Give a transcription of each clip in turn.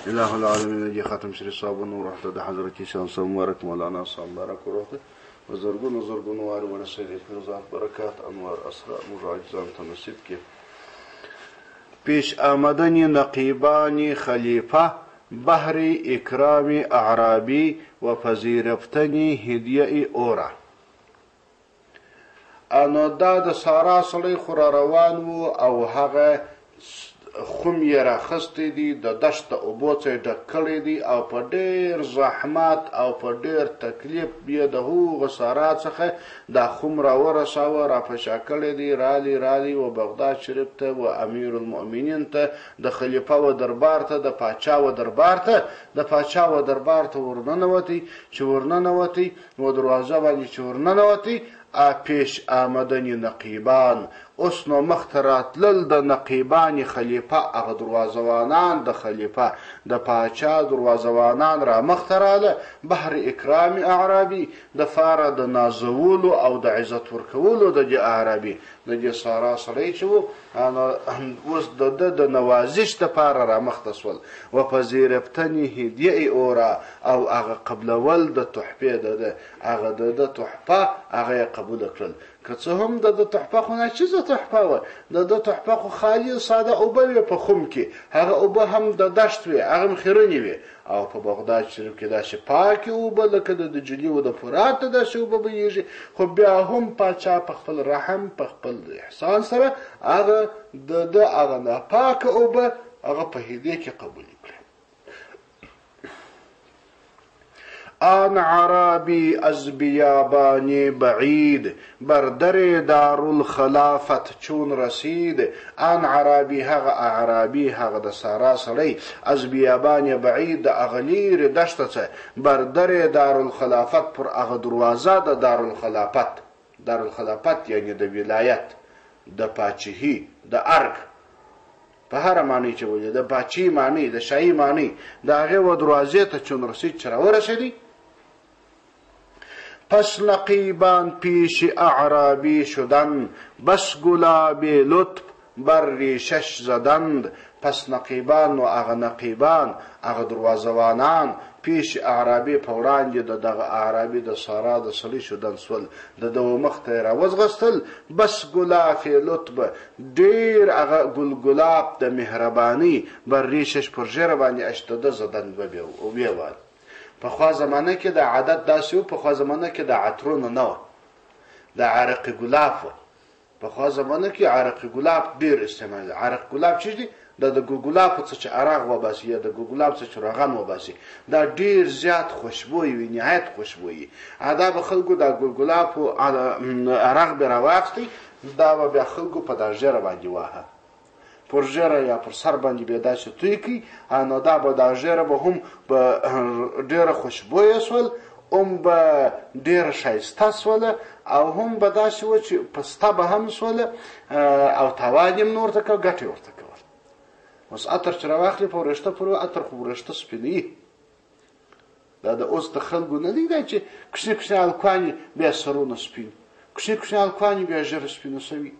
إله العالمين جي ختم شري صاب النور رحت ده حضرتك شمس مبارك مولانا صاب مبارك ورحت وزرقون وار ونسيد فيروزات بركات أنوار أسرار مراجزان تنسيب كيف پیش آمدنی نقیبانی خلیفه بحر اکرام اعرابی و پذیرفتنی هدیه اورا انو دا د سارا سړی خو را روان و او هغه خم یې راخستی دي د دشت اوبو څخه ډک کړی دي او په ډېر زحمت او په ډېر تکلیف یې د هغو سارا څخه دا خم راورساوه رافشا کړی دي رالی و بغداد شریف ته و امیر المؤمنین ته د خلیفه و دربار ته د پاچا و دربار ته ورننوتی چې ورننوتی و دروازه باندې چې ورننوتی پیش آمدنی نقیبان اوس نو مخته راتلل د نقیبان خلیفه هغه دروازوانان د خلیفه د پاچا دروازوانان را مخته راله بحر اکرام اعرابي د فاره د نازولو او د عزت ورکولو د دې اعرابي د دې سارا سړی چې و اوس د ده د نوازش دپاره را مخته سول و پذیرفتنې هدیې اورا او هغه قبلول د تحفې د ده هغه د ده تحفه هغه یې قبوله کړل که څه هم د ده تحفه خو ناچیزه تحفه وه د ده تحفه خو خالي ساده اوبه وې په خم کې هغه اوبه هم د دشت وې هغه هم خیرنې وې او په بغداد شریف کې داسې پاکې اوبه لکه د جلي و د فرات ته داسې اوبه بهیږي خو بیا هم پاچا په خپل رحم په خپل احسان سره هغه د ده هغه ناپاکه اوبه هغه په هدیې کې قبولې کړې آن عرابی از بیابانی بعید بر در دارالخلافت چون رسید آن عرابی هغه اعرابی هغه د سارا سړی از بیابانی بعید د هغه لیرې دشته څخه بر در دارالخلافت پر هغه دروازه د دارالخلافت یعنی د ولایت د پاچهي د ارګ په هره معنی چې ولې د پاچهي معنی د شاهي معنی د هغې و دروازې ته چون رسید چې راورسېدی پس نقیبان پیش اعرابی شدند بس گلاب لطف بر ریشش زدند پس نقیبان و هغه نقیبان هغه دروازوانان پیش اعرابي په وړاندې د دغه اعرابي د سارا د سړي شدن سول د ده مخ ته یې راوځغستل بس ګلاف لطف ډېر هغه ګلاب د مهرباني بر ریشش پر ژیره باندې اشتده زدن وویل پخوا زمانه کې د عادت داسې و پخوا زمانه کې د عطرونه نه وه د عرق ګلاب و پخوا زمانه کې عرق ګلاب ډېر استعمال عرق ګلاب چې دی د ګلاب څخه چې عرق وباسي یا د ګلاب څخه چې روغن وباسي دا ډېر زیات خوشبویي وي نهایت خوشبویي دا به خلکو د ګلاب عرق به راواخلي دا به بیا خلکو په دا ژیره باندې واهه پر ژیره یا پر سر باندې به یې داسې توی کړي نو دا به دا ژیره به هم به ډېره خوشبویه سول هم به ډېره ښایسته سوله او هم به داسې وه چې پسته به هم سوله او تاوان یې هم نو ورته کوه ګټې ورته کول اوس عطر چې راواخلي په وریښته پورې عطر خو وریښته سپینوي دا د اوس د خلکو نه دی دا چې کوچني کوچني هلکان یې بیا سرونه سپین کوچني کوچني هلکان یې بیا ژیره سپینه سوي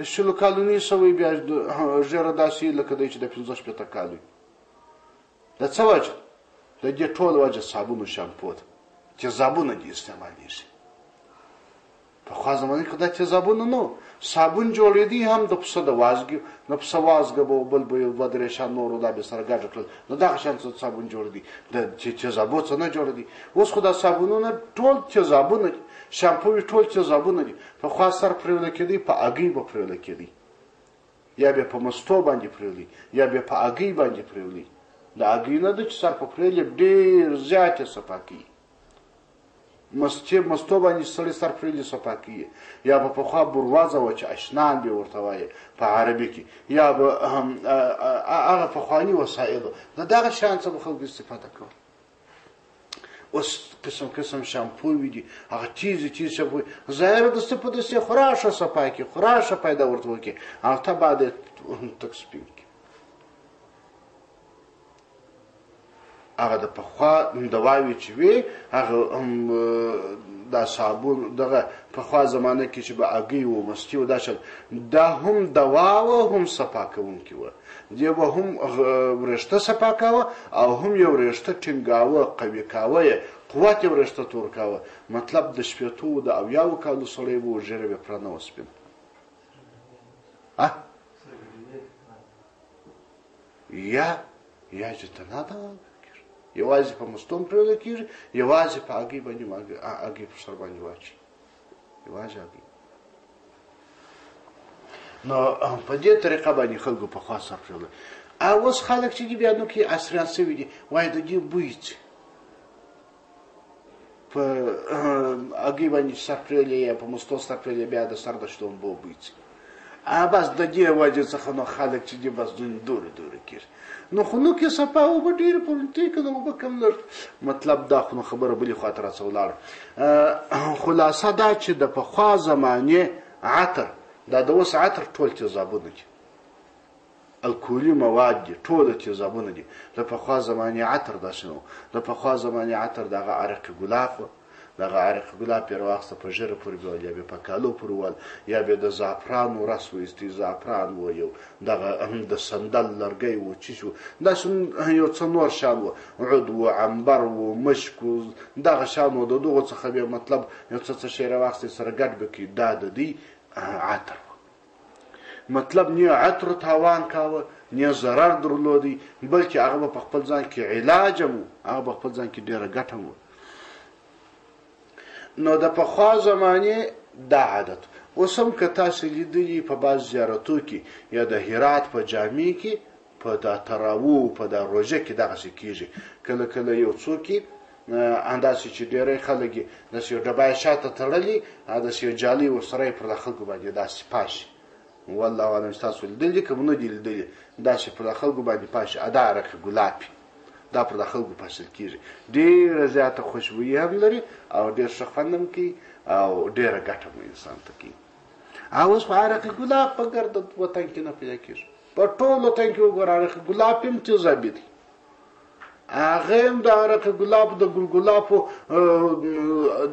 د شلو کالو نه سوی بیا ژیره داسې لکه دی چې د 15 کالو د څه وجه د دې ټول وجه صابون و شامپو ده تیزابونه دې استعمالیږي پخوا زمانه کې دا تیزابونه نه و صابون جوړېدي هم د پسه د وازګې د پسه وازګه به بل به یو دوه درې شان نورو دا به سره ګډ کړل نو دغه شان صابون جوړېدي د تیزابو څه نه جوړېدي اوس خو دا صابونونه ټول تیزابونه دي شامپو ټول تیزابونه دي پخوا سر پرېوله کېدی په هګۍ به پرېوله کېدی یا بیا په مستو باندې پرېولي یا بیا په هګۍ باندې پرېولي د هګۍ نه ده چې سر په پرېولي ډېر زیات یې صفا کوي مستو باندې سړی سر پرېولي صفا کوي یا به پخوا بروازه وه چې اشنان به ورته وایي په عربي کې یا به هغه پخواني وسایلو د دغه شیان څخه به خلکو استفاده کول اوس قسم قسم شامپوی دي هغه تیز شامپوی ظاهره دسته په دسې خورا ښه صفا کړي خورا ښه پیدا ورته وکړي او ته باید تک سپین کړي هغه د پخوا دواوې چې وې هغه دا صابون دغه پخوا زمانه کې چې به هګۍ و مستي و دا شل دا هم دوا وه هم صفا کوونکي وه دې به هم وریښته صفا کوه او هم یې وریښته ټینګاوه قوي کاوه یې قوت یې وریښته تور کاوه مطلب د شپېتو د اویاوو کالو سړی به و ږیره به پوره نه وه سپین یا چې تنها ده یوازې په مستون پرېوده کېږي یوازې په هګۍ باندې هګۍ په سر باندې واچي یوازې هګۍ نو په دې طریقه باندې خلکو پخوا سر پرېوده او اوس خلک چې دي بیا نو کې عصریان شوي دي وایي د دې بوی ځي په هګۍ باندې سر پرېولې یا په مستو سر پرېولې بیا د سر د شتون بو بوی ځي بس د دې وجې څخه نو خلک چې دي بس دورې دورې کېږي نو خو نو کې صفا اوبه ډېرې پرونتې که نه اوبه کم لږ مطلب دا خو نو خبره بلې خوا ته راڅه ولاړه خلاصه دا چې د پخوا زمانې عطر دا د اوس عطر ټول تیزابونه دي الکولي مواد دي ټول تیزابونه دي د پخوا زمانې عطر داسې نه و د پخوا زمانې عطر دغه عرق ګلاب و دغه عرق ګلاب یې راواخیسته په ژیره پورې بیول یا به په کالو پورې ول یا به د زعفرانو رس وایستې زعفران و یو دغه د سندل لرګی و چې شو داسې یو څه نور شان و عود و عنبر و مشک و دغه شان و د دغو څخه بیا مطلب یو څه شی راواخیستې سره ګډ به کړي دا د دوی عطر و مطلب نه عطر تاوان کاوه نه ضرر درلودی بلکې هغه به په خپل ځان کې علاج هم و هغه به خپل ځان کې ډېره ګټه هم و نو د پخوا زمانې دا عادت اوس هم که تاسو لیدلي په بعض زیارتو کې یا د هرات په جامع کې په دا تراوو په دا روژه کې دغسې کېږي کله کله یو څوک انداسې چې ډېری خلک یې داسې یو ډبه یې شاته تړلي داسې یو جالۍ ورسره یې پر د خلکو باندې داسې پاشي والله اعلم چې تاسو لیدلي که نه دي لیدلي داسې پر د خلکو باندې پاشي دا عرق ګلابي دا پر د خلکو پاشل کېږي ډېره زیاته خوشبويي هم لري او ډېر ښه خوند هم کوي او ډېره ګټه هم انسان ته کوي او اوس خو عرق ګلاب په ګرد وطن کې نه پیدا کېږي په ټول وطن کې وګوره عرق ګلاب هم تیزابي دی هغه هم د عرق ګلاب د ګلګلابو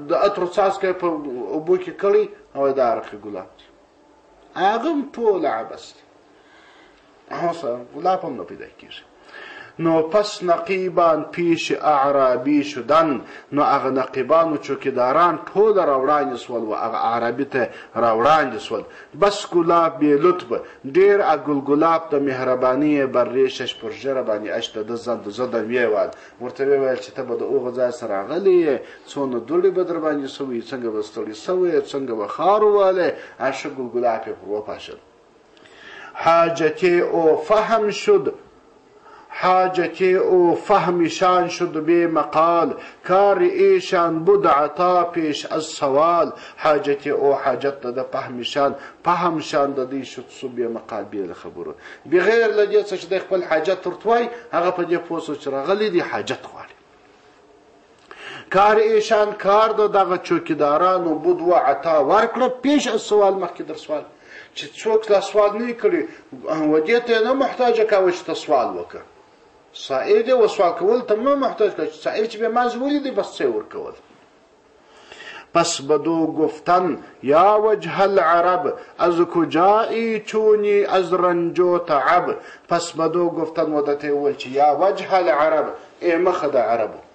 د عطرو څاڅکی په اوبو کې کړی او د عرق ګلاب دی هغه هم ټول عبث دی اوس ګلاب هم نه پیدا کېږي نو پس نقیبان پیش اعرابی شدن نو هغه نقیبان و چوکیداران ټول راوړاندې سول و هغه اعرابي ته راوړاندې سول بس ګلاب بې لطفه ډېر ګلګلاب د مهرباني برې شش پر ژره باندې اشته د زند زده ویوال ورته ویل چې ته به د هغه ځای سره راغلی یې څونه دوړې به در باندې سوي څنګه به ستړي سوی څنګه به خار ووالی ښه ګلګلاب یې پر وپاشل حاجتي او فهم شد حاجتی او فهمشان شد به مقال کار ایشان بود عطا پیش از سوال حاجتی او حاجت د فهمشان فهمشان د دې شد سو به مقال به خبره بغیر لدې څه چې د خپل حاجت ترتوي هغه په دې پوسو چې راغلي دي حاجت غواړي کار ایشان کار دغه چوکیدارانو بود و عطا ورکړه پیش از سوال مخکې در سوال چې څوک لا سوال نه کړي و دې ته نه محتاج کاوه چې سوال وکړي سائل دی و سوال کول ته نه محتاج کړي سائل چې به مازه ولیدي بس څه ورکول پس بدو گفتن یا وجه العرب از کجایی چونی از رنج و تعب پس بدو گفتن ودته ول چې یا وجه العرب ای مخ د عربو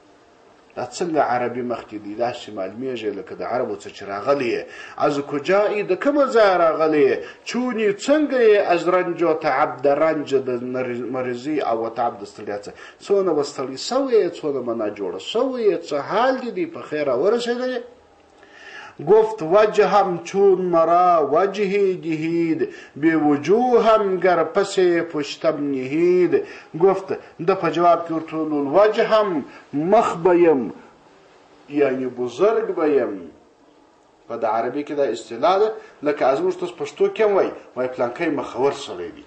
دا څنګه عربي مخکې دی دا شمال میږي لکه د عربو څه چې راغلی از کجایی د کوم ځای راغلی چونی څنګه از رنج و تعب د رنج د مریضي او تعب د ستړیا څخه څونه وستړی سوی څونه منا جوړه سوی څه حال دی په خیر ورسېدلی گفت وجهم چون مرا وجهی جهید به وجوهم گر پس پشتم نهید گفت د په جواب کې ورته وجهم مخ بیم یعنی بزرگ بیم په د عربي کې دا اصطلاح ده لکه از موږ تاسو پښتو کې وای پلانکې مخور سره دی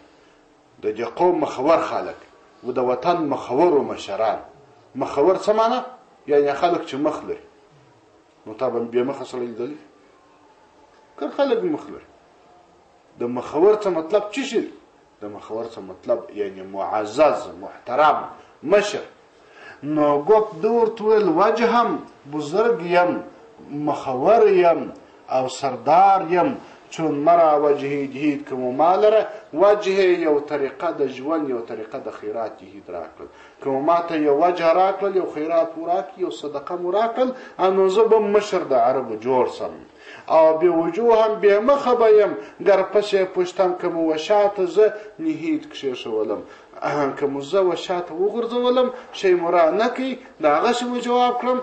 د دې قوم مخور خلک و د وطن مخور او مشران مخور څه معنی یعنی خلک چې مخ لري نو طبعا بیا مخه سره لیدلی که خلک مخ لري د مخور څه مطلب څه شي د مخور څه مطلب یعنی معزز محترم مشر نو گفت ده ورته وویل وجهم بزرگ یم مخور یم او سردار یم چون مرا وجهی دهید که ما لره وجه یو طریقه د ژوند یو طریقه د خیرات دهید راکړل که ما ته یو وجه راکړل یو خیرات مو راکړل یو صدقه مو راکړل نو زه به مشر د عربو جوړ سم او بې وجوهم بې مخه به یم گر پسې پوښتم که مو وشاته زه نهید کښېښولم که مو زه وشاته وغورځولم شی مو را نه کوي د هغسې مو جواب کړم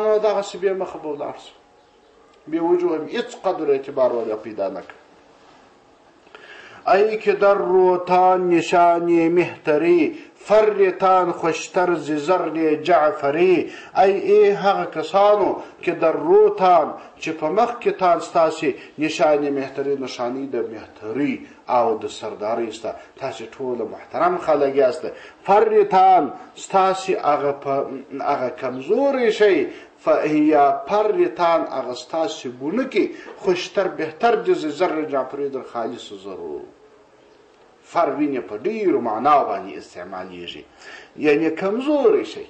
نو دغسې بې مخه به ولاړ شم بی وجوهم هیچ قدر اعتبار ولی پیدا نکرد ای که در روتان نشانی مهتری فرتان خوشتر ز زر جعفری ای هغه کسانو که در روتان چې په مخ کې تان ستاسې نشانی مهتری نشانی د مهتری او د سرداری سته تاسې ټوله محترم خلک یاست فرتان ستاسې هغه کمزوری شی فهي پرتان هغه ستاسې بونکې خوشتر بهتر د زر جعفري در خالص زرو فر وینې په ډېرو معناو باندې استعمالیږي یعنې کمزوری شی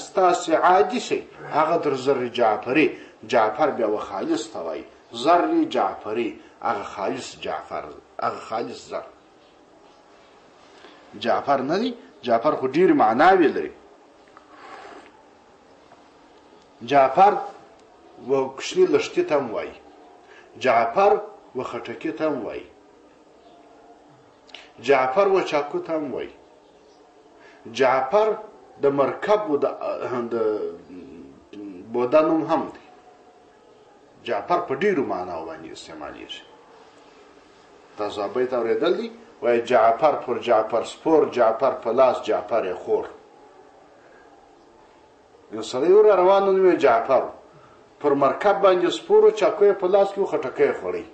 ستاسې عادي شی هغه در زر جعفري جعفر بیا و خالص ته وایي زر جعفري هغه خالص جعفر هغه خالص زر جعفر نه دی جعفر خو ډېرې معناوې لري جعفر و کوچني لښتي ته هم وایي جعفر و خټکي ته هم وایي جعفر و چاکو ته هم وایي جعفر د مرکب و د بوده نوم هم دی جعفر په ډېرو معناو باندې استعمالیږي تاسو هغه بیت اورېدل دي وایي جعفر پر جعفر سپور جعفر په لاس جعفر خور یو سړی ور روان و جعفر پر مرکب باندې سپور و چاکو په لاس کې و خټکی خوړی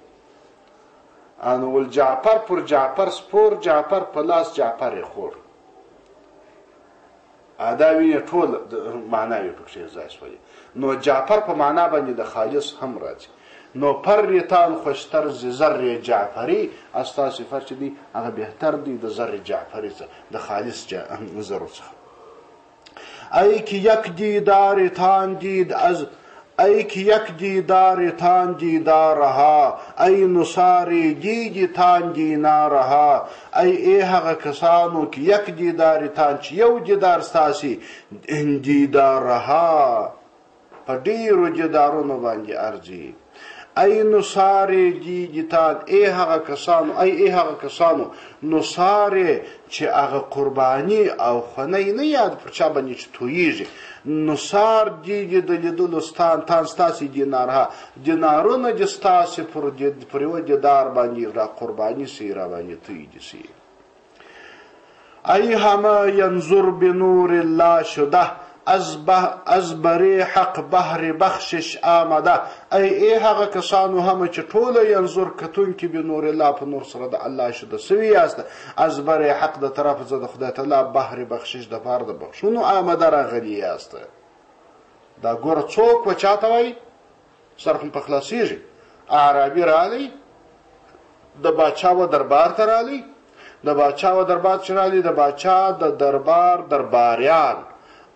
نو ول جعفر پر جعفر سپور جعفر په لاس جعفر خور دا وینې ټول معناوې پکښې ځای شولې نو جعفر په معنا باندې د خالص هم راځي نو پرتان خوشتر ز زر جعفري استا صفت چې دی هغه بهتر دی د زر جعفري څخه د خالص زرو څخه ای که یک دیدار تان دید از ای که یک دیدار تان دیدارها ای نصاری دید تان دینارها ای هغه کسانو که یک دیدار تان چې یو دیدار ستاسي دیدارها په ډېرو دیدارونو باندې ارځي ای نصاری دیدتان ای هغه کسانو نصاری چې هغه قربانی او خونی نه یاد پر چا باندې چې تویږي نصار دیدی د لیدلو تان ستاسې دینارها دینارونه دې ستاسې پر یوه دیدار باندې را قربانی سي را باندې تویږي سي ای همه ینظر بنور الله شده از بری حق بحر بخشش آمده ای هغه کسانو هم چې ټوله ینظر کتونکي به نور الله په نور سره د الله شده سوي یاست از بری حق د طرف زه د خدای تعالی بحر بخشش د پاره د بخښونو آمده راغلي یاست دا ګوره څوک په چاته وایي سر خو په خلاصېږي اعرابي رالی د باچا و دربار ته رالی د باچا و دربار چې رالی د باچا د دربار درباریان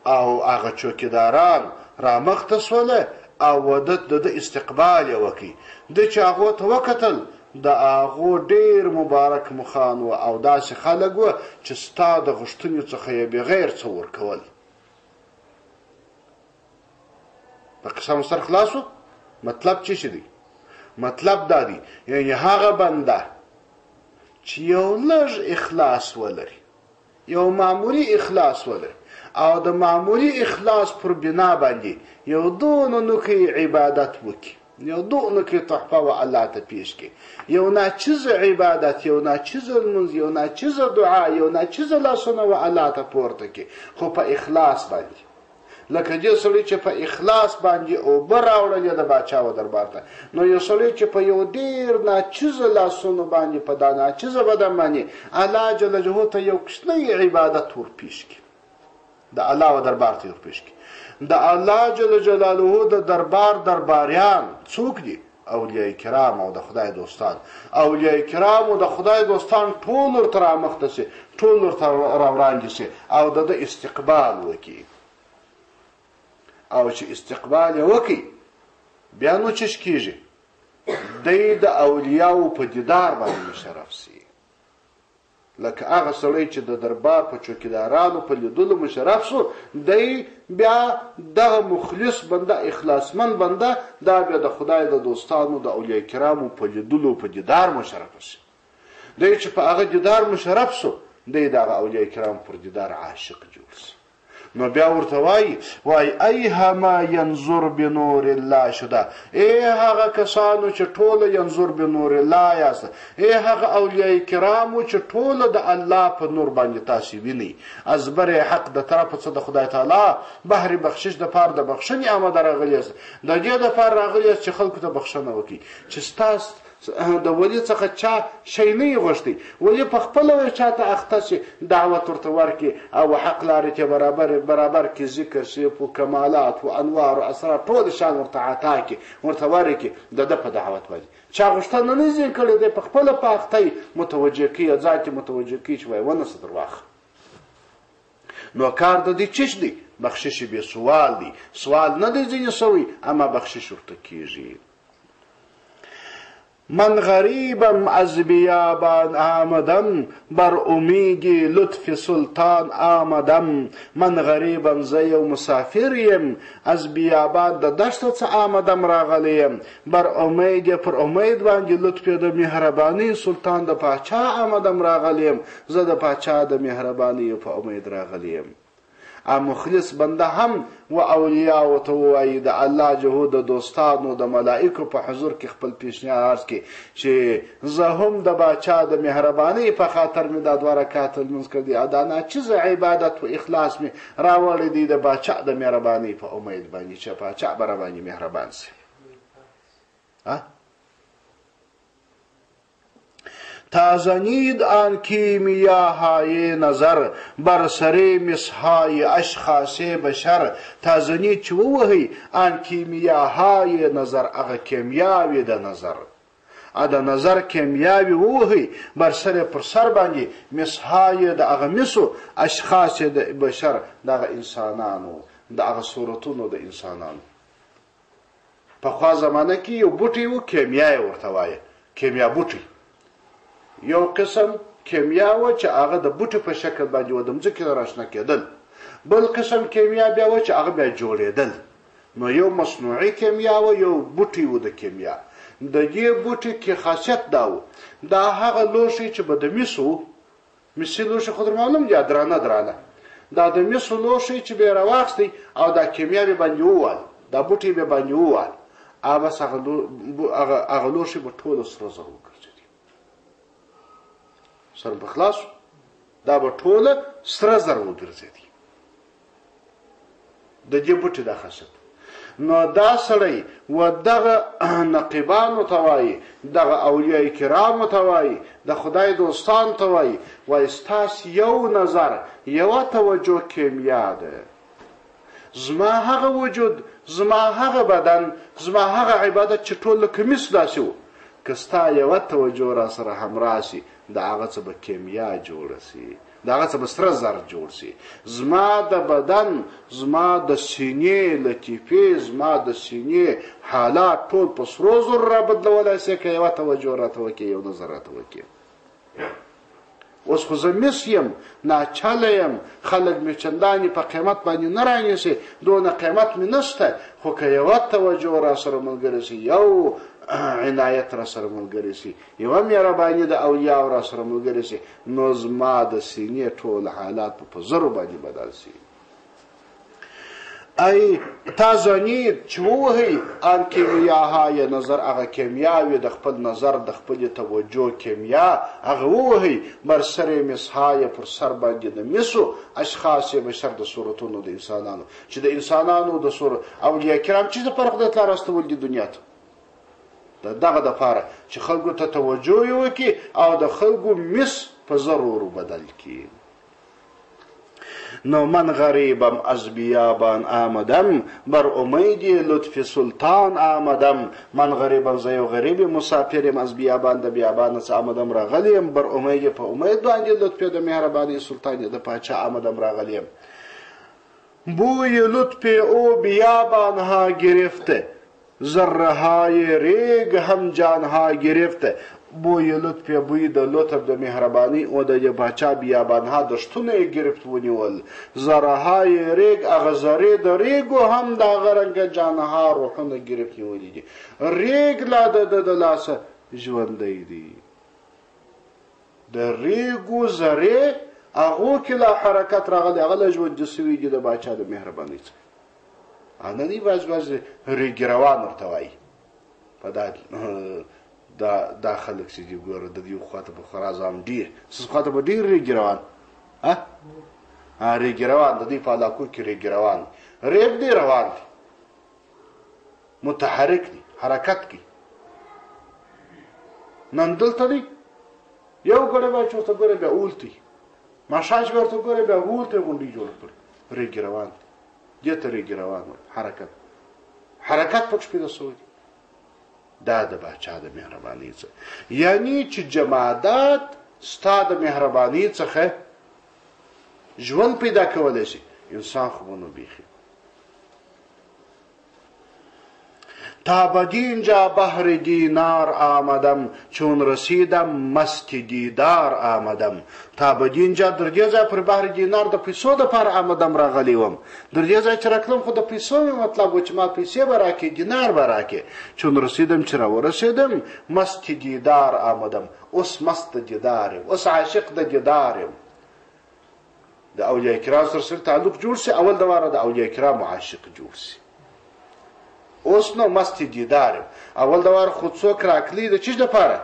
او هغه چوکیداران را مخته سوله او د استقبال یې وکړي د چې هغو ته وکتل د هغو ډېر مبارک مخان و او داسې خلک وه چې ستا د غوښتنې څخه یې بغیر څه ورکول په قصه مو سر خلاصو مطلب څه دی مطلب دا دی یعنې هغه بنده چې یو لږ اخلاص ولري یو معمولي اخلاص ولري او د معمولی اخلاص پر بنا باندې یو دونه نوکې عبادت وکړي یو دونه کې تحفه و الله ته پیش کړي یو ناچیزه عبادت یو ناچیزه لمونځ یو ناچیزه دعا یو ناچیزه لاسونه و الله ته پورته کړي خو په اخلاص باندې لکه دې سړی چې په اخلاص باندې اوبه راوړلې د باچا و دربار ته نو یو سړی چې په یو ډېر ناچیزه لاسونو باندې په دا ناچیزه بدن باندې الله جل جلاله ته یو کوچنی عبادت ور پیش کړي د الله و دربار ته ورپېښ کړي د الله جل جلاله د دربار درباریان څوک دي اولیاء کرام او د خدای دوستان اولیاء کرام او د خدای دوستان ټول ورته رامخته سي ټول ورته راوړاندې سي او د استقبال وکړي او چې استقبال یې وکړي بیا نو چش کېږي دی د اولیاو په دیدار باندې مشرف سي لکه هغه سړی چې د دربار په چوکیدارانو په لیدلو مشرف سو دی بیا دغه مخلص بنده اخلاصمند بنده دا بیا د خدای د دوستانو د اولیاء کرامو په لیدلو په دیدار مشرف سي دی چې په هغه دیدار مشرف سو دی دغه اولیاء کرام پر دیدار عاشق جوړ سو نو بیا ورته وای ایها ما ینظر بنور الله شدا ای هغه کسانو چې ټوله ینظر بنور الله یاست ای هغه اولیاء کرامو چې ټوله د الله په نور باندې تاسو ویني از بر حق د طرف څخه د خدای تعالی بهر بخشش د پاره د بخښنې آمده راغلی است د دې د پاره راغلی است چې خلکو ته بخښنه وکړي چې ستاسو د ولی څخه چا شی نه غوښتي ولی په خپل چاته اخته شي دعوت ورته ورکړي او حق لري چې برابر کې ذکر شي په کمالات او انوار او اسرار ټول شان ورته عطا کی ورته ورکړي د په دعوت باندې چا غوښتنه نه زین کړي د په خپل په اخته متوجه کی ذات متوجه کی چې وای ونه صدر واخ نو کار د دې چش دی بخشش به سوال دی سوال نه دی ځینې سوی اما بخشش ورته کیږي من غریبم از بیابان آمدم بر امید لطف سلطان آمدم من غریبم زه یو مسافر یم از بیابان د دشت څخه آمدم راغلیم پر امید باندې لطف د مهرباني سلطان د پاچا آمدم راغلیم زه د پاچا د مهرباني په امید راغلیم مخلص بنده هم و اولیاء او توای د الله جهود دوستانو د ملائکه په حضور کې خپل پیشنهاد کې چې زه هم د باچا د مهرباني په خاطر مې د 2 رکعات لمونځ کړی ادا نه چې عبادت او اخلاص مې راوړی دی د باچا د مهرباني په امید باندې چې باچا برابر مهربان سي تازنید آن کیمیاهای نظر بر سر مسهای اشخاص بشر تازنید چه وهی آن کیمیاهای نظر اغا کیمیاوی د نظر د نظر کیمیاوی وهی بر سر پر سر باندې مسهای د اغا مسو اشخاص د بشر د انسانانو د اغا صورتونو د انسانانو په خوا زمانه کې یو بوټي و کیمیاوی ورته وایي کیمیا بوټي یو قسم کیمیا و چې هغه د بوټي په شکل باندې و د مځکې راشنه کېدل بل قسم کیمیا بیا و چې هغه بیا جوړېدل نو یو مصنوعي کیمیا و یو بوټي و د کیمیا د دې بوټي کې خاصیت دا و دا هغه لوښي چې به د مسي لوښي خو در معلوم دی درانه دا د مسو لوښي چې به راواخستي او دا کیمیا به باندې ووال دا بوټي به باندې ووال بس هغه لوښي به ټول سره زر وګرځي سر بخلاص دا به ټوله سره زر وګرځېدي د دې بوټي دا خاصیت نو دا سړی و دغه نقیبانو ته وایي دغه اولیاء کرامو ته وایي د خدای دوستان ته وایي وایي ستاسو یو نظر یوه توجه کیمیا ده زما هغه وجود زما هغه بدن زما هغه عبادت چې ټول لکه مس داسې و که ستا یوه توجه را سره همراه سي د هغه څه به کیمیا جوړه سي د هغه څه به سره زر جوړ سي زما د بدن زما د سینې لطیفې زما د سینې حالات ټول په سرو زرو را بدلولی سي که یوه توجه راته وکړي یو نظر راته وکړي اوس خو زه مس یم ناچله یم خلک مې چندانې په قیمت باندې نه رانیسي دونه قیمت مې نشته خو که یوه توجه را سره ملګرې سي یو عنایت را سره ملګرې سي یوه مهرباني د اولیاو را سره ملګرې سي نو زما د سینې ټول حالات په زرو باندې بدل سي ای تازنید چې ووهئ آن کیمیاهای نظر هغه کیمیاوي د خپل نظر د خپلې توجه کیمیا هغه ووهئ بر سر مسهای پر سر باندې د مسو اشخاص بشر د صورتونو د انسانانو چې د انسانانو د صورت اولیاء کرام چې د فرق د تلار استول دي دنیا ته دغه دپاره چې خلکو ته توجه یې وکړي او د خلکو مس په زرو بدل کړي نو من غریبم از بیابان آمدم بر امید لطف سلطان آمدم من غریبم زه یو غریب مسافرم از بیابان د بیابان څخه آمدم راغلیم بر امید په امید باندې لطف د مهرباني سلطان د پاچا آمدم راغلیم بوی لطف او بیابانها گرفته، ذره‌های ریگ هم جانها گرفته. بوی لطف، بوی د لطف د مهربانی او د باچا بیابانها دشتونه یې گرفت ونیول. ذره‌های ریگ، هغه ذرې د ریګو هم د هغه رنګه جانها روحونه گرفت نیولي دي. ریګ لا د لاسه ژوندی دی. د ریګو ذرې هغو کې لا حرکت راغلی، هغه لا ژوندي سوي دي د باچا د مهربانۍ څخه. نه دي بعض ریګ روان ورته وایي. په دا خلک چې دي ګوره د دې خواته په خرازام ډېر څه خواته به ډېر ریګ روان ریګ روان د دې په علاقو کې ریګ روان ریګ دی روان دی، متحرک دی، حرکت کوي. نن دلته دی یو ګړی به چې ورته ګوره بیا اولتي ماشاش به ورته ګوره بیا اولتې غونډۍ جوړه کړي. ریګ روان دی، دې ته ریګ روان حرکت پکې پیدا سوی دی. دا د باچا د مهربانۍ څخه، یعنی چې جمادات ستا د مهربانۍ څخه ژوند پیدا کولی شي، انسان خو نو بیخي. تا بدینجا بهر دینار آمدم، چون رسیدم مست دیدار آمدم. تا بدینجا در دې ځای پر بهر دینار د پیسو دپاره آمدم راغلی وم. در دې ځای چې راتلم خو د پیسو مې مطلب و چې ما پیسې به راکې، دینار به راکې. چون رسیدم چې راورسېدم مست دیدار آمدم. اوس مست دیدار یم، اوس عاشق د دیدار یم. د اولیاء کرام سره تعلق جوړ سي، اول د واره د اولیاء کرام عاشق جوړ سي. اوس نو مست دیدار یم. اول د واره خو څوک راکلی د چیز دپاره،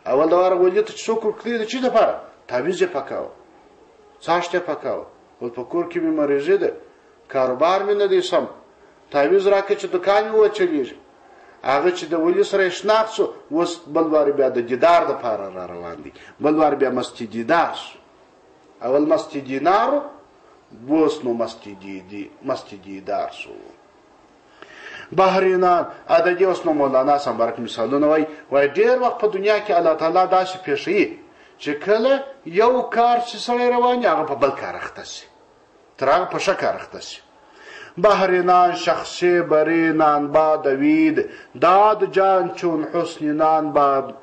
اول د واره ولي ته چې څوک ورکلی د چیز دپاره، تعویض یې پکاوه، څاښت یې پکاوه. ول په کور کې مې مریضي ده، کاروبار مې نه دی سم، تعویض راکړه چې دکان مې وچلېږي. هغه چې د ولي سره یې شناخت سو، اوس بل وارې بیا د دیدار دپاره را روان دی، بل وارې بیا مست دیدار سو. اول مست دینار، اوس نو مست دیدار سو. بحرینان د دې اوس نو مولانا سمبرک مثالونه وایي ډېر وخت په دنیا کې الله تعالی داسې پېښوي چې کله یو کار چې سړی روان وي هغه په بل کار اخته شي، تر هغه په ښه کار اخته شي. بحرینان شخصی برینان با دوید، داد جان چون حسن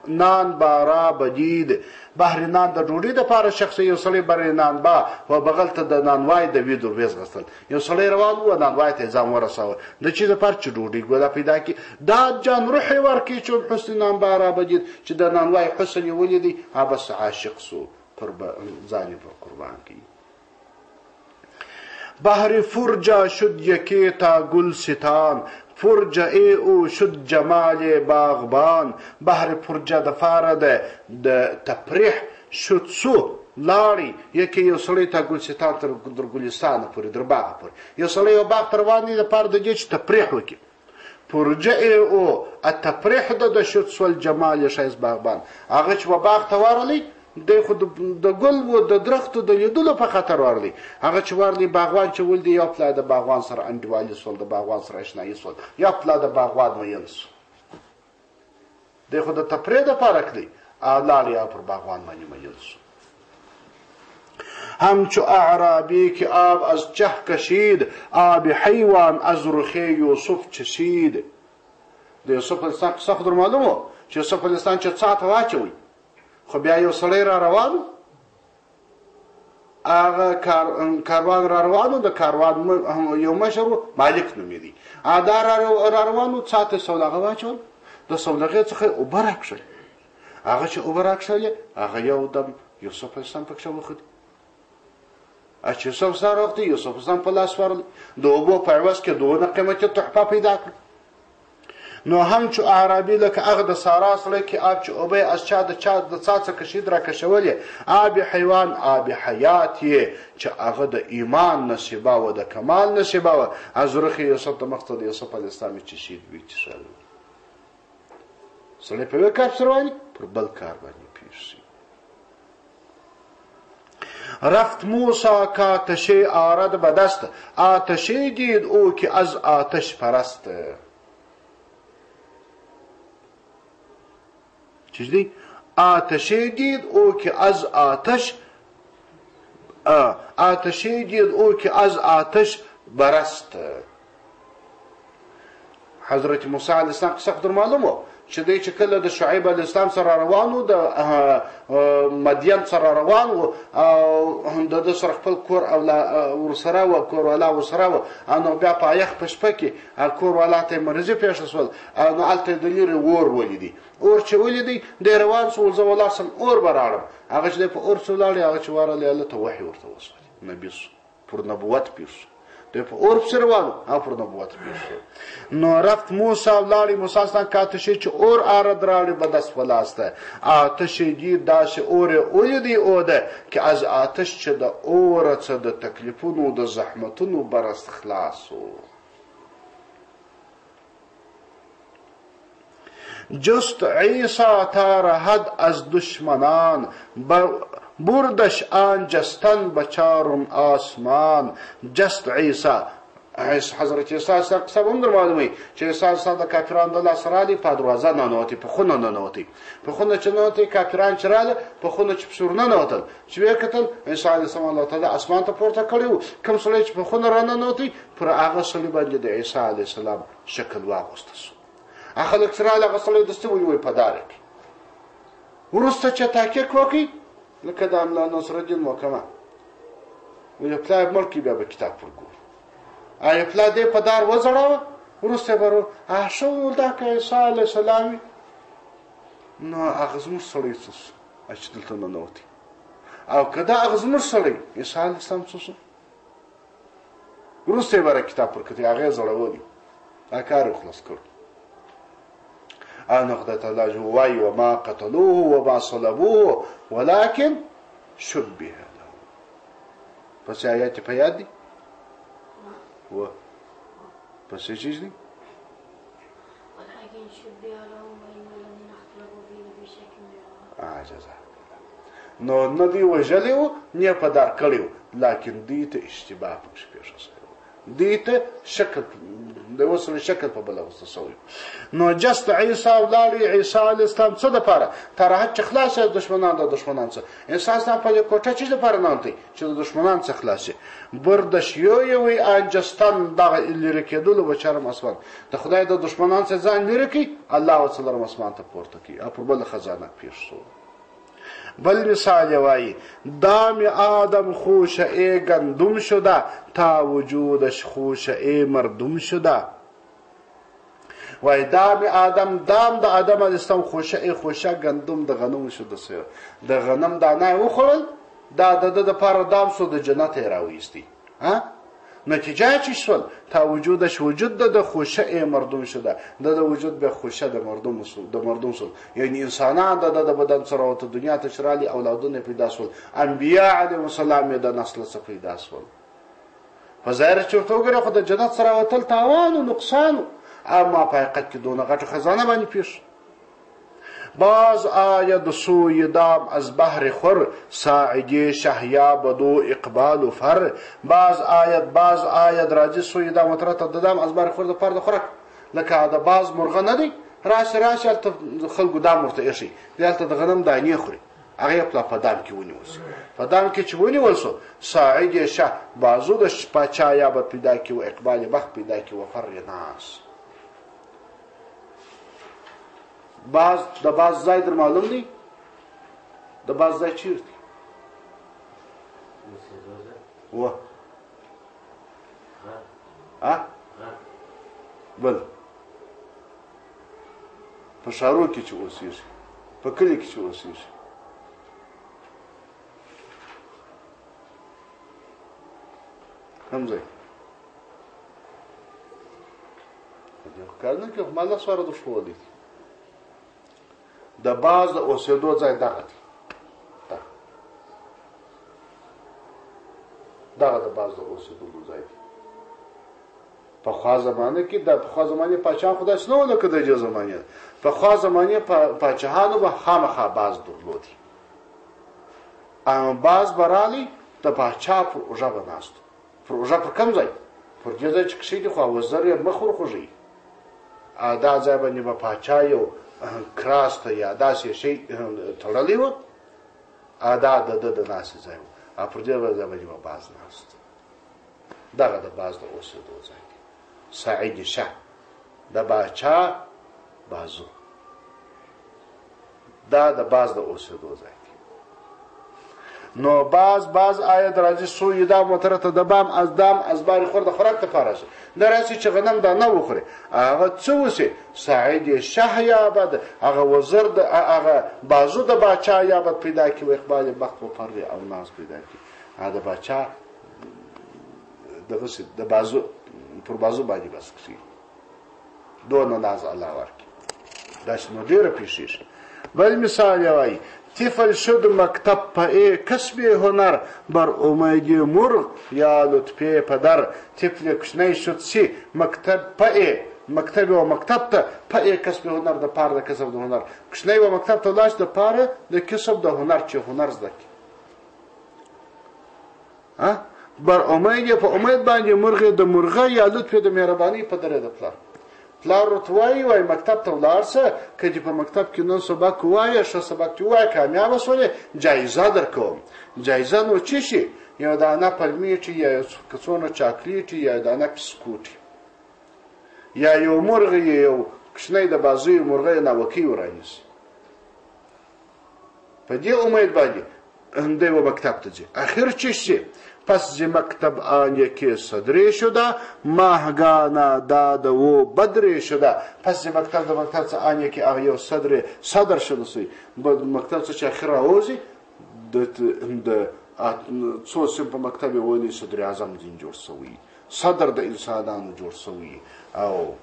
نان بارا بدید. بحرینان د ډوډۍ دپاره شخصي یو سړی برینان با و بغل ته د نانوای دوید ور ویځغستل. یو سړی روان و نانوای ته ځان ورساوه د چي دپاره چې ډوډۍ ګوله پیدا کړي. داد جان روح یې ورکړي چون حسن نان بارا بدید، چې د نانوای حسن یې ولیدی بس عاشق سو، ځان یې پر قربان کړي. بحر فرجا شد یکی تا گلستان، فرجا ای او شد جمال باغبان. بحر فرجا د فاره د تفریح شد سو لاړی یکی یو سړی تا ګلستان تر ګلستانه پورې در باغه پورې. یو سړی یو باغ ته روان دی دپاره د دې چې تفریح وکړي. فرجا ای او التفریح د شد سو الجمال ښایست باغبان. هغه چې و باغ ته ورغلی دی خو د ګل و د درختو د لیدلو په خاطر ورغلی. هغه چې ورغلی باغوان چې ولدي یا پلا د باغوان سره انډیوالي سول، د باغوان سره اشنایي سول، یا پلا د باغوان میین سو. دی خو د تفریح دپاره کړی، لاړ یا پر باغوان باندې میین سو. همچو اعرابی که آب از چه کشید، آب حیوان از رخ یوسف چشید. د یوسف علیه قصه خو در معلومه چې یوسف علیه السلام چې څاه ته واچوي، خو بیا یو سړی را روانو، هغه کاروان را روانو، د کاروان یو مشر مالک نومېدی، دا را روانو څاه ته سوداغه واچول، د سوداغې څخه اوبه راکښلې. هغه چې اوبه راکښلې هغه یو دم یوسف علیه السلام پکښې وخوتي. چې یوسف سره وختي یوسف علیه السلام په لاس ورغلی، د اوبو په عوض کې دونه قیمتي تحفه پیدا کړه. نو همچو اعرابي لکه هغه د سارا سړی کې آب چې اوبه از چا د څاه څخه کشید را کشولې، آب حیوان آب حیات یې چې هغه د ایمان نصیبه و، د کمال نصیبه و. از رخ یوسف د مخ ته د یوسف علیه السلام چې شید وي چښل. سړی په یو کار پسې روان پر بل کار باندې پېښ شي. رفت موسی کاتشه آرد به دست، آتشی دید او که از آتش پرست. چیز دی؟ آتشی دید او که از آتش آتشی دید او که از آتش برست. حضرت موسی علیه السلام قصه خو در معلومه چې دی چې کله د شعیب علیه السلام سره روان و د مدین سره روان و او د ده سره خپل کور ورسره و کوروالا ورسره و نو بیا په یخ په شپه کې کوروالا ته یې مرضي پېښه شول نو هلته یې د لرې اور ولیدي. اور چې ولیدی دی روان شو زه ولاړ سم اور به راړم. هغه چې دی په اور څه ولاړ هغه چې ورغلی هلته وحي ورته وسول نبي شو پر نبوت پېښ شو. دی په اور پسې روان او پر نبوت پېښ شو. نو رفت موسی ولاړی موسی اسلام که آتشی چې اور آرد راوړي به دست په لاس ده. آتشی دید داسې اور یې ولیدی او ده که از آتش چې د اوره څه د تکلیفونو د زحمتونو برست خلاص و. جست عیسی تا رهد از دشمنان بردش آن جستن بچارم آسمان. جست عیسی حضرت عیسی السلام قصه هم در معلومه چې عیسی السلام د کافرانو د لاس رالی په دروازه ننوتی په خونه ننوتی په خونه چې ننوتی کافران چې راله په خونه چې پسې ورننوتل چې ویې کتل عیسی علیه السلام الله تعالی اسمان ته پورته کړی و. کوم سړی چې په خونه راننوتی پر هغه سړي باندې د عیسی علیه السلام شکل واغوسته سو. خلک چې راله هغه سړی دستي ویل په داره کې وروسته چې تحقیق وکړي لکه د ملا نصرالدین محکمه ویل پلار یې مړ کړي بیا به کتاب پر ګورو. آیا پلار دې په دار وځړاوه وروسته به رو ښه وویل دا که عیسی علیه السلام وي نو هغه زموږ سړی څه سو چې دلته ننوتي او که دا هغه زموږ سړی عیسی علیه السلام څه سو وروسته یې به کتاب پر کتي هغه یې زړولي دا کار یې خلاص کړو. نو خدای تعالی وایي وما قتلوه وما صلبوه ولكن شبه له. پس آیات په یاد دي و پس څه چیز دي ولكن شبه له وإن الذين اختلفوا فيه لفي شك منه. جزاک الله. نو نه دی وژلی و نه په دار کړی و لکن دوی ته اشتباه پکښې پېښه شوې دوی ته شکل د اوس شکل په بله وسته شوی. نو جست عیسی ولاړی عیسی علیه السلام څه دپاره تراحت چې خلاص د دشمنان د دشمنان څه عیسی اسلام په دې کوټه چې دپاره نانتی چې د دشمنان څه خلاص شي. بردش یوی انجستان دغه لرې کېدلو به چرم اسمان د خدای د دشمنان څخه ځان لرې کړي الله وڅلرم اسمان ته پورته کړي او پر بله خزانه پېښ شو. بل مثال وایی دام آدم خوش ای گندم شده تا وجودش خوش ای مردم شده. وای دام آدم دام د آدم علیه السلام خوشه ای خوشه گندم د غنم شده سه د غنم دانه وخورل دا د دپاره دام سو د جنت یې راویستی. نتیجه چی شول تا وجودش وجود د خوشه ای مردم شده د وجود به خوشه د مردم شول یعنی انسانان د بدن سره او دنیا ته چرالی اولادونه پیدا شول انبیاء علیهم السلام د نسل څخه پیدا شول. په ظاهر چې ورته وګورې خو د جنت سره وتل تاوان و نقصان اما په حقیقت کې دونه غټه خزانه باندې پیښ. باز آید سوی دام از بحر خور ساعدی شهیا بدو اقبال و فر. باز آید راجی سوی دام وطرت دام از بحر خور د پر د خورک لکه د باز مرغه نه دی راشه هلته خلکو دام ورته ایښي دی هلته د غنم دانې خوري هغه یې په دام کې ونیول سو. په دام کې چې ونیول سو ساعدی شه بازو د پاچا یابت پیدا کړي و اقبال بخت پیدا کړي و فر ناس. د باز ځای در معلوم دی د باز ځای چیرته و بل په ښارو کې چې اوسېږي په کلي کې چې اوسېږي کوم ځای کار نه کوي ما لاس واره د ښوولي د باز د اوسېدو ځای دغه دی دغه د باز د اوسېدلو ځای دی. پخوا زمانه کې د پخوا زمانې پاچاهان خو داسې نه وو لکه د دې زمانې پخوا زمانې پاچاهانو به خامخا باز درلودي باز به رالی د پاچا پر اوږه به ناست پر اوږه پر کوم ځای پر دې ځای چې کښېږدي خو وزر یې مخ ورخوږي دا ځای باندې به پاچا یو کراس ته یا داسې شی تړلی و دا د ده د ناستې ځای و پر دې ورځ باندې به باز ناست دغه د باز د اوسېدو ځای سعید شه د باچا بازو دا د باز د اوسېدو ځای نو باز آیت راځي سوی دا مترته د بام از دام از باری خور د خوراک لپاره شي دا راسي چې غنم دا نه وخوري هغه څه وسی سعید شه یابد هغه وزر د هغه بازو د باچا یابد پیدا کی و اقبال بخت و پر او ناز پیدا کی هغه د باچا دغه د بازو پر بازو باندې بس کی دون ناز الله ورکی داش نو ډیره پیشیش بل مثال یوای طفل شد مکتب پای کسب هنر بر امید مرغ یا لطفه پدر طفل کشنی شد سی مکتب پای مکتب و مکتب ته پای کسب هنر د پاره د کسب د هنر کشنی و مکتب ته لاش د پاره د کسب د هنر چې هنر زده کی ها بر امید په امید باندې مرغ د مرغه یا لطفه د مهرباني پدر د پلار پلار رتوای وای مکتب ته ولارسه کله په مکتب کې نن سبق وای ش سبق وای کامیاب وسوله جایزه درکوم جایزه نو چی شي یو دانه پلمیټ یا کڅونه چاکلیټ یا دانه بسکوټ یا یو مرغ یو کښنی د بازوی مرغه نه وکی ورانیس په دې امید باندې هندې و مکتب ته ځي اخر چی شي پس ز مکتب آنیه که صدری شده ماهگانا داده و بدری شده پس ز مکتب د مکتب څخه آنیه که هغه یو صدر شده سوی مکتب څخه چې اخر راوځي د څو سیم په مکتب ونی صدر اعظم دین جوړ سوی صدر د انسانانو جوړ سوی او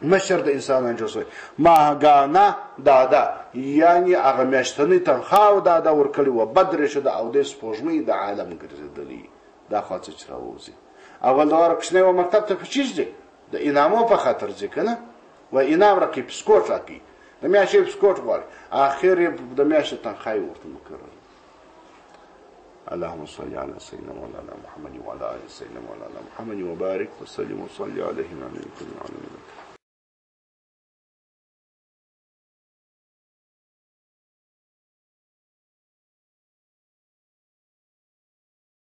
مشر د انسانانو جوړ سوی ماهگانا داده یعنی هغه میاشتنی تنخواه داده ورکړي و بدر شده او د سپوږمۍ د عالم ګرځېدلی دا خاصه چې راوځي اول دا ورکشنه و مکتب ته پچیز دي د انعامو په خاطر ځکه نه و انعام راکې بسکوټ راکې د میاشتې بسکوټ غواړي اخر د میاشتې تنخواه ورته مقرر اللهم صل على سيدنا مولانا محمد وعلى ال سيدنا مولانا محمد وبارك وسلم وصلي عليه وعلى اله وصحبه